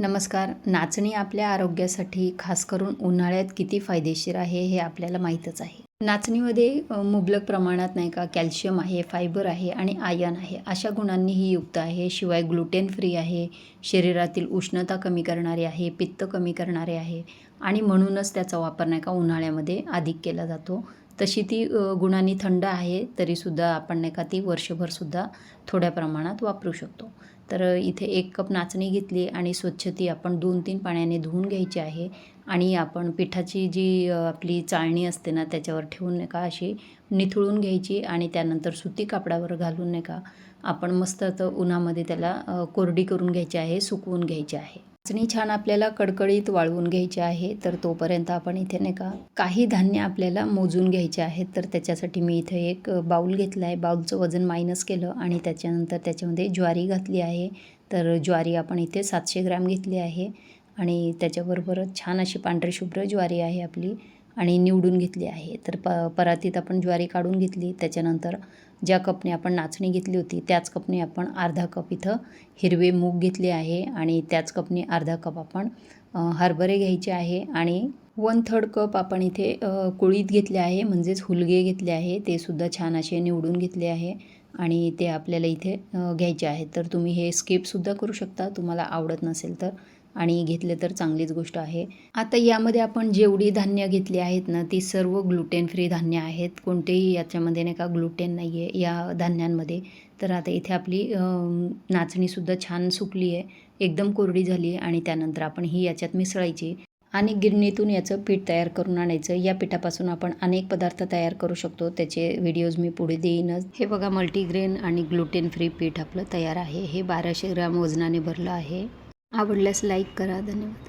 नमस्कार. नाचणी आपल्या आरोग्यासाठी खास करून उन्हाळ्यात किती फायदेशीर आहे हे आपल्याला माहीतच आहे. नाचणीमध्ये मुबलक प्रमाणात नाही का कॅल्शियम आहे, फायबर आहे आणि आयर्न आहे. अशा गुणांनी ही युक्त आहे. शिवाय ग्लुटेन फ्री आहे, शरीरातील उष्णता कमी करणारे आहे, पित्त कमी करणारे आहे आणि म्हणूनच त्याचा वापर नाही का उन्हाळ्यामध्ये अधिक केला जातो. तशी ती गुणांनी थंड आहे, तरीसुद्धा आपण नाही का ती वर्षभरसुद्धा थोड्या प्रमाणात वापरू शकतो. तर इथे 1 कप नाचणी घेतली आणि स्वच्छ ती आपण 2-3 पाण्याने धुवून घ्यायची आहे आणि आपण पिठाची जी आपली चाळणी असते ना त्याच्यावर ठेवून नाही का अशी निथळून घ्यायची आणि त्यानंतर सुती कापडावर घालून नाही का आपण मस्त उन्हामध्ये त्याला कोरडी करून घ्यायची आहे, सुकवून घ्यायची आहे. नाचणी छान आपल्याला कडकडीत वाळवून घ्यायची आहे. तर तोपर्यंत आपण इथे नाही का काही धान्य आपल्याला मोजून घ्यायचे आहेत. तर त्याच्यासाठी मी इथे एक बाऊल घेतला आहे. बाऊलचं वजन मायनस केलं आणि त्याच्यानंतर त्याच्यामध्ये ज्वारी घातली आहे. तर ज्वारी आपण इथे 700 ग्रॅम घेतली आहे आणि त्याच्याबरोबरच छान अशी पांढरी शुभ्र ज्वारी आहे आपली आणि निवडून घेतली आहे. तर परातीत आपण ज्वारी काढून घेतली. त्याच्यानंतर ज्या कपने आपण नाचणी घेतली होती त्याच कपने आपण अर्धा कप इथं हिरवे मूग घेतले आहे आणि त्याच कपने अर्धा कप आपण हरभरे घ्यायचे आहे आणि 1/3 कप आपण इथे कुळीथ घेतले आहे, म्हणजेच हुलगे घेतले आहे. ते सुद्धा छान असे निवडून घेतले आहे आणि ते आपल्याला इथे घ्यायचे आहेत. तर तुम्ही हे स्किपसुद्धा करू शकता तुम्हाला आवडत नसेल तर, आणि घेतले तर चांगलीच गोष्ट आहे. आता यामध्ये आपण जेवढी धान्य घेतली आहेत ना ती सर्व ग्लुटेन फ्री धान्य आहेत. कोणतेही याच्यामध्ये नाही का ग्लुटेन नाही आहे या धान्यांमध्ये. तर आता इथे आपली नाचणीसुद्धा छान सुकली आहे, एकदम कोरडी झाली आहे आणि त्यानंतर आपण ही याच्यात मिसळायची आणि गिरणीतून याचं पीठ तयार करून आणायचं. या पिठापासून आपण अनेक पदार्थ तयार करू शकतो, त्याचे व्हिडिओज मी पुढे देईनच. हे बघा मल्टीग्रेन आणि ग्लुटेन फ्री पीठ आपलं तयार आहे. हे 1200 ग्रॅम वजनाने भरलं आहे. आवडल्यास लाईक करा. धन्यवाद.